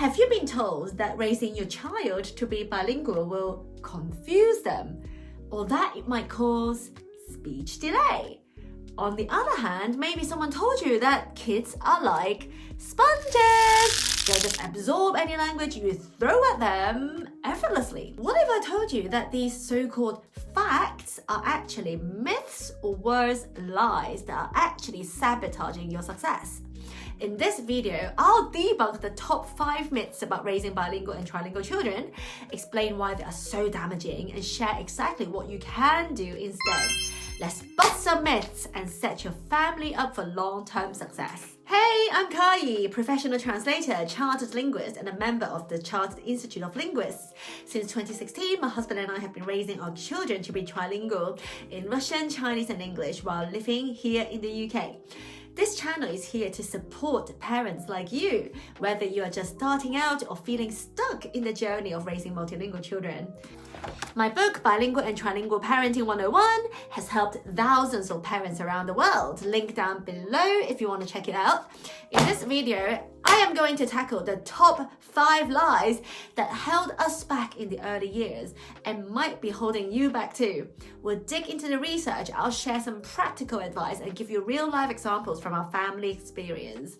Have you been told that raising your child to be bilingual will confuse them, or that it might cause speech delay? On the other hand, maybe someone told you that kids are like sponges. They'll just absorb any language you throw at them effortlessly. What if I told you that these so-called facts are actually myths, or worse, lies that are actually sabotaging your success? In this video, I'll debunk the top 5 myths about raising bilingual and trilingual children, explain why they are so damaging, and share exactly what you can do instead. Let's bust some myths and set your family up for long-term success. Hey, I'm Ka Yee, professional translator, chartered linguist, and a member of the Chartered Institute of Linguists. Since 2016, my husband and I have been raising our children to be trilingual in Russian, Chinese, and English while living here in the UK. This channel is here to support parents like you, whether you are just starting out or feeling stuck in the journey of raising multilingual children. My book, Bilingual and Trilingual Parenting 101, has helped thousands of parents around the world. Link down below if you want to check it out. In this video, I am going to tackle the top 5 lies that held us back in the early years and might be holding you back too. We'll dig into the research, I'll share some practical advice and give you real-life examples from our family experience.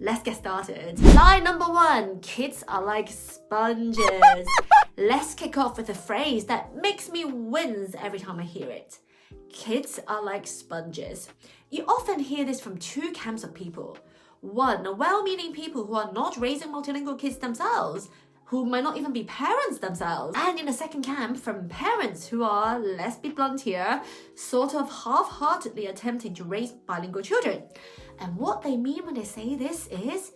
Let's get started. Lie number 1, kids are like sponges. Let's kick off with a phrase that makes me wince every time I hear it. Kids are like sponges. You often hear this from 2 camps of people. One, well-meaning people who are not raising multilingual kids themselves, who might not even be parents themselves. And in the second camp, from parents who are, let's be blunt here, sort of half-heartedly attempting to raise bilingual children. And what they mean when they say this is,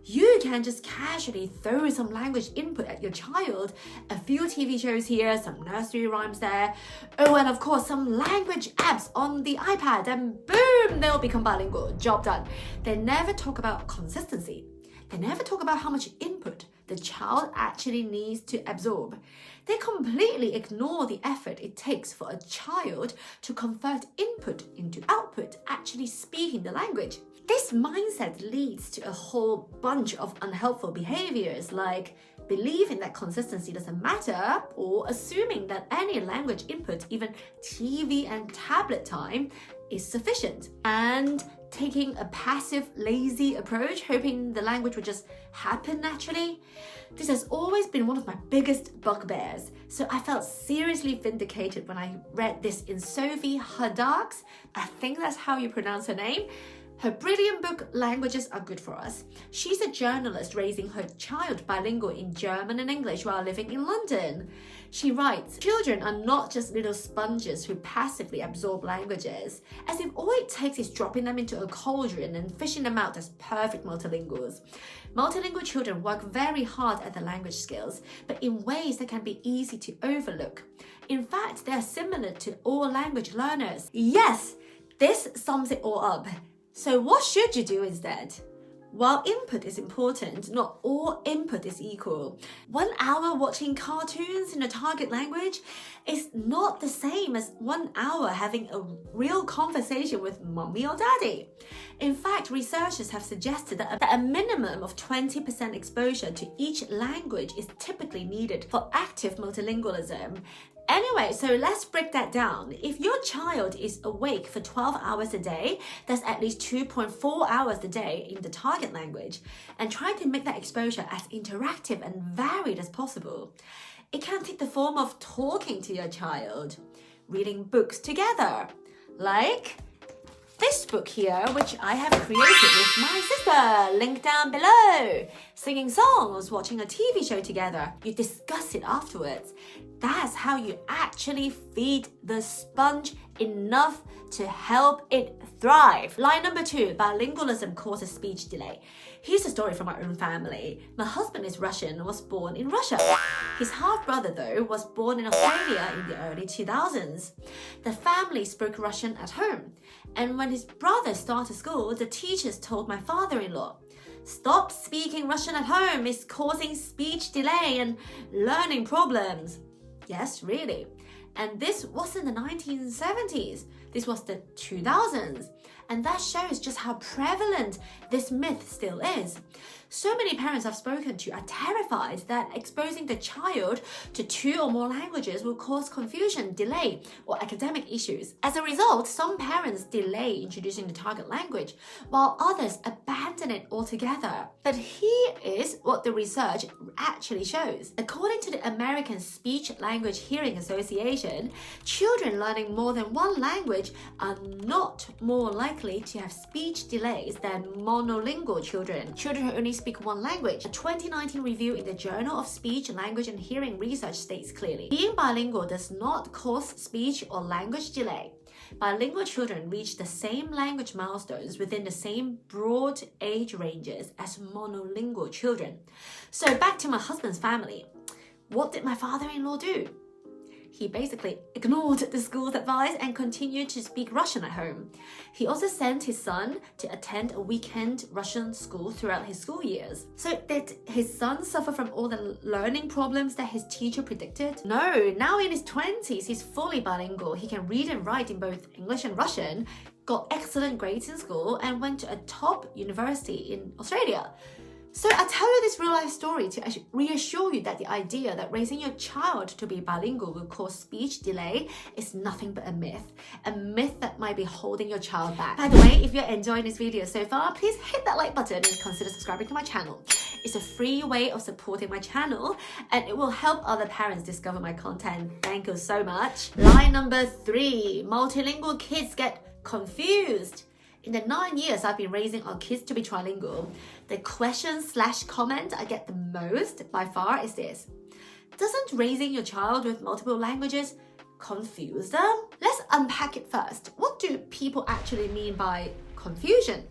you can just casually throw some language input at your child, a few TV shows here, some nursery rhymes there, oh, and of course some language apps on the iPad, and boom, they'll become bilingual, job done. They never talk about consistency. They never talk about how much input the child actually needs to absorb. They completely ignore the effort it takes for a child to convert input into output, actually speaking the language. This mindset leads to a whole bunch of unhelpful behaviors like believing that consistency doesn't matter, or assuming that any language input, even TV and tablet time, is sufficient, and taking a passive, lazy approach, hoping the language would just happen naturally. This has always been one of my biggest bugbears, so I felt seriously vindicated when I read this in Sophie Haddar's, I think that's how you pronounce her name, her brilliant book, Languages Are Good For Us. She's a journalist raising her child bilingual in German and English while living in London. She writes, children are not just little sponges who passively absorb languages, as if all it takes is dropping them into a cauldron and fishing them out as perfect multilinguals. Multilingual children work very hard at the language skills, but in ways that can be easy to overlook. In fact, they are similar to all language learners. Yes, this sums it all up. So what should you do instead? While input is important, not all input is equal. 1 hour watching cartoons in a target language is not the same as 1 hour having a real conversation with mommy or daddy. In fact, researchers have suggested that a minimum of 20% exposure to each language is typically needed for active multilingualism. Anyway, so let's break that down. If your child is awake for 12 hours a day, that's at least 2.4 hours a day in the target language, and try to make that exposure as interactive and varied as possible. It can take the form of talking to your child, reading books together, like this book here, which I have created with my sister, link down below. Singing songs, watching a TV show together. You discuss it afterwards. That's how you actually feed the sponge enough to help it thrive. Lie number 2, bilingualism causes speech delay. Here's a story from our own family. My husband is Russian and was born in Russia. His half-brother, though, was born in Australia in the early 2000s. The family spoke Russian at home, and when his brother started school, the teachers told my father-in-law, "Stop speaking Russian at home, it's causing speech delay and learning problems." Yes, really. And this wasn't the 1970s. This was the 2000s. And that shows just how prevalent this myth still is. So many parents I've spoken to are terrified that exposing the child to 2 or more languages will cause confusion, delay, or academic issues. As a result, some parents delay introducing the target language, while others abandon it altogether. But here is what the research actually shows. According to the American Speech Language Hearing Association, children learning more than one language are not more likely to have speech delays than monolingual children who only speak one language. A 2019 review in the Journal of Speech, Language and Hearing Research states clearly, being bilingual does not cause speech or language delay. Bilingual children reach the same language milestones within the same broad age ranges as monolingual children. So back to my husband's family. What did my father-in-law do? He basically ignored the school's advice and continued to speak Russian at home. He also sent his son to attend a weekend Russian school throughout his school years. So did his son suffer from all the learning problems that his teacher predicted? No, now in his 20s, he's fully bilingual. He can read and write in both English and Russian, got excellent grades in school, and went to a top university in Australia. So I tell you this real-life story to reassure you that the idea that raising your child to be bilingual will cause speech delay is nothing but a myth that might be holding your child back. By the way, if you're enjoying this video so far, please hit that like button and consider subscribing to my channel. It's a free way of supporting my channel and it will help other parents discover my content. Thank you so much. Lie number 3, multilingual kids get confused. In the 9 years I've been raising our kids to be trilingual, the question/comment I get the most by far is this: doesn't raising your child with multiple languages confuse them? Let's unpack it first. What do people actually mean by confusion?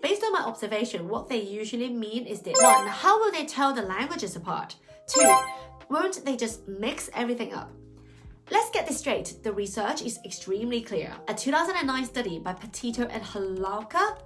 Based on my observation, what they usually mean is this. 1. How will they tell the languages apart? 2. Won't they just mix everything up? Let's get this straight. The research is extremely clear. A 2009 study by Petito and Halovka,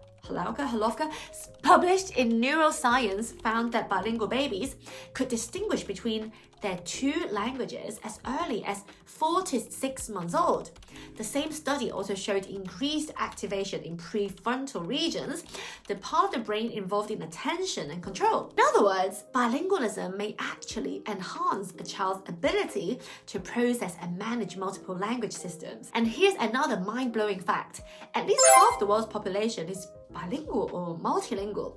published in Neuroscience, found that bilingual babies could distinguish between their 2 languages as early as 4 to 6 months old. The same study also showed increased activation in prefrontal regions, the part of the brain involved in attention and control. In other words, bilingualism may actually enhance a child's ability to process and manage multiple language systems. And here's another mind-blowing fact. At least half the world's population is bilingual or multilingual.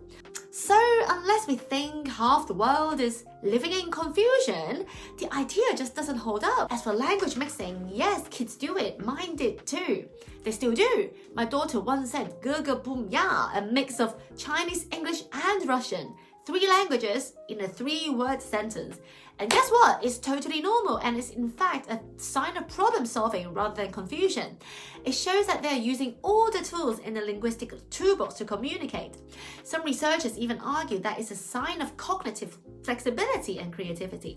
So unless we think half the world is living in confusion, the idea just doesn't hold up. As for language mixing, yes, kids do it. Mine did too. They still do. My daughter once said "ge ge boom ya," a mix of Chinese, English and Russian. 3 languages in a 3-word sentence. And guess what? It's totally normal and it's in fact a sign of problem solving rather than confusion. It shows that they're using all the tools in the linguistic toolbox to communicate. Some researchers even argue that it's a sign of cognitive flexibility and creativity.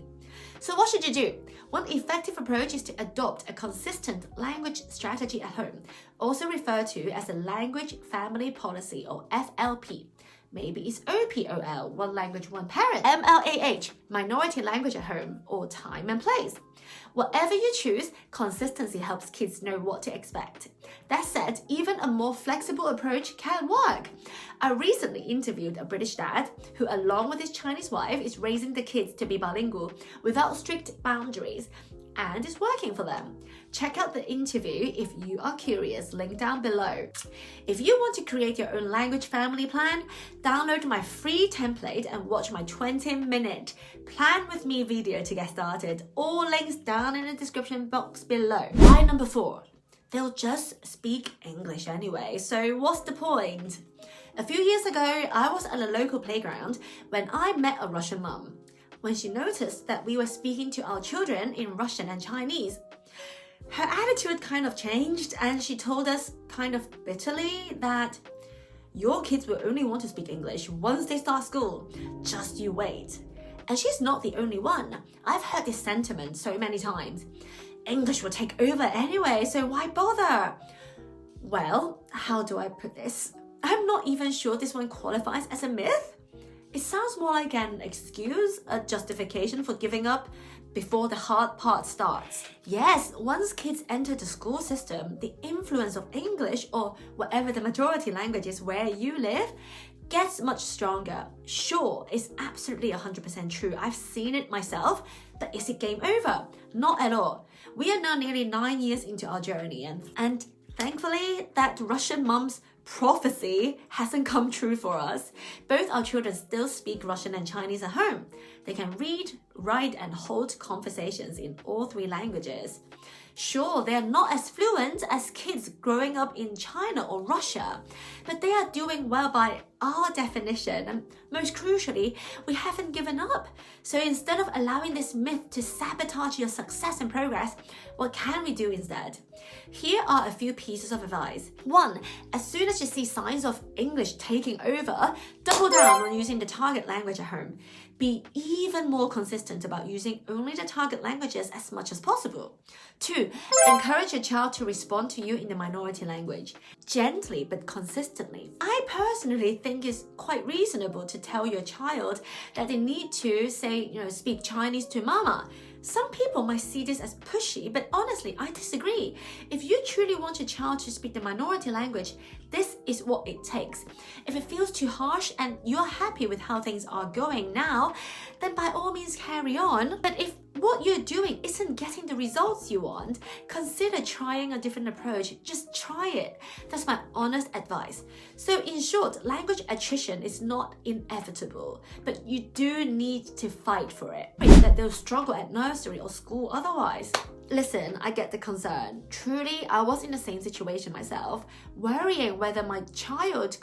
So what should you do? One effective approach is to adopt a consistent language strategy at home, also referred to as a language family policy or FLP. Maybe it's OPOL, one language, one parent, MLAH, minority language at home, or time and place. Whatever you choose, consistency helps kids know what to expect. That said, even a more flexible approach can work. I recently interviewed a British dad who, along with his Chinese wife, is raising the kids to be bilingual without strict boundaries, and it's working for them. Check out the interview if you are curious, link down below. If you want to create your own language family plan, download my free template and watch my 20-minute plan with me video to get started. All links down in the description box below. Lie number 4. They'll just speak English anyway, so what's the point? A few years ago, I was at a local playground when I met a Russian mum. When she noticed that we were speaking to our children in Russian and Chinese, her attitude kind of changed and she told us kind of bitterly that your kids will only want to speak English once they start school. Just you wait. And she's not the only one. I've heard this sentiment so many times. English will take over anyway, so why bother? Well, how do I put this? I'm not even sure this one qualifies as a myth. It sounds more like an excuse, a justification for giving up before the hard part starts. Yes, once kids enter the school system, the influence of English or whatever the majority language is where you live gets much stronger. Sure, it's absolutely 100% true. I've seen it myself, but is it game over? Not at all. We are now nearly 9 years into our journey and thankfully that Russian mom's prophecy hasn't come true for us. Both our children still speak Russian and Chinese at home. They can read, write, and hold conversations in all 3 languages. Sure, they are not as fluent as kids growing up in China or Russia, but they are doing well by our definition, and most crucially, we haven't given up. So instead of allowing this myth to sabotage your success and progress, what can we do instead? Here are a few pieces of advice. 1. As soon as you see signs of English taking over, double down on using the target language at home. Be even more consistent about using only the target languages as much as possible. 2. Encourage your child to respond to you in the minority language, gently but consistently. I personally think it's quite reasonable to tell your child that they need to speak Chinese to mama. Some people might see this as pushy, but honestly, I disagree. If you truly want your child to speak the minority language, this is what it takes. If it feels too harsh and you're happy with how things are going now, then by all means carry on. But if what you're doing isn't getting the results you want, consider trying a different approach. Just try it. That's my honest advice. So in short, language attrition is not inevitable, but you do need to fight for it. That they'll struggle at nursery or school otherwise. Listen, I get the concern. Truly, I was in the same situation myself, worrying whether my child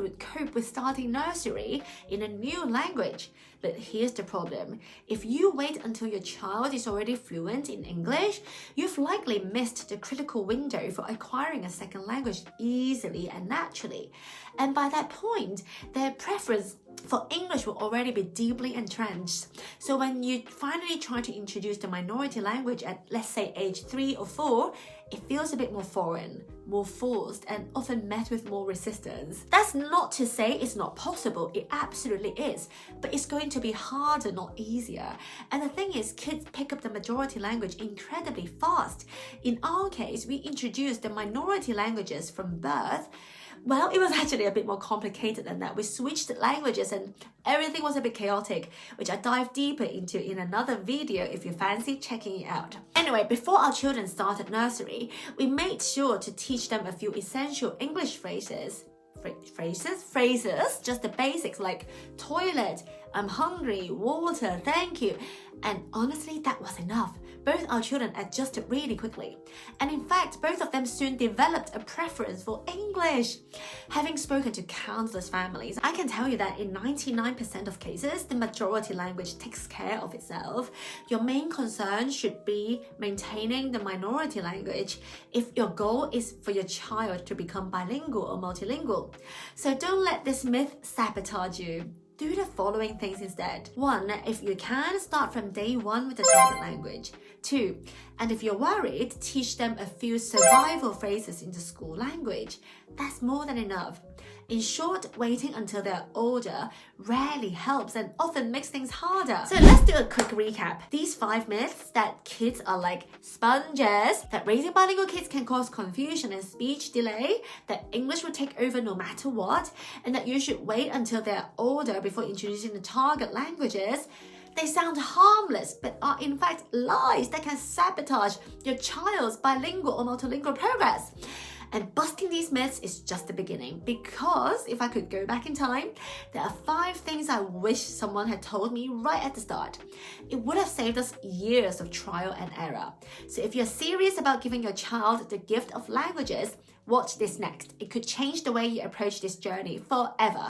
would cope with starting nursery in a new language. But here's the problem. If you wait until your child is already fluent in English, you've likely missed the critical window for acquiring a second language easily and naturally. And by that point, their preference for English will already be deeply entrenched. So when you finally try to introduce the minority language at, let's say, age 3 or 4, it feels a bit more foreign, more forced, and often met with more resistance. That's not to say it's not possible, it absolutely is, but it's going to be harder, not easier. And the thing is, kids pick up the majority language incredibly fast. In our case, we introduced the minority languages from birth. Well, it was actually a bit more complicated than that. We switched languages and everything was a bit chaotic, which I dive deeper into in another video if you fancy checking it out. Anyway, before our children started nursery, we made sure to teach them a few essential English phrases, just the basics like toilet, I'm hungry, water, thank you. And honestly, that was enough. Both our children adjusted really quickly. And in fact, both of them soon developed a preference for English. Having spoken to countless families, I can tell you that in 99% of cases, the majority language takes care of itself. Your main concern should be maintaining the minority language if your goal is for your child to become bilingual or multilingual. So don't let this myth sabotage you. Do the following things instead. 1. If you can, start from day 1 with the target language. 2. And if you're worried, teach them a few survival phrases in the school language. That's more than enough. In short, waiting until they're older rarely helps and often makes things harder. So let's do a quick recap. These 5 myths: that kids are like sponges, that raising bilingual kids can cause confusion and speech delay, that English will take over no matter what, and that you should wait until they're older before introducing the target languages. They sound harmless, but are in fact lies that can sabotage your child's bilingual or multilingual progress. And busting these myths is just the beginning, because if I could go back in time, there are 5 things I wish someone had told me right at the start. It would have saved us years of trial and error. So if you're serious about giving your child the gift of languages, watch this next. It could change the way you approach this journey forever.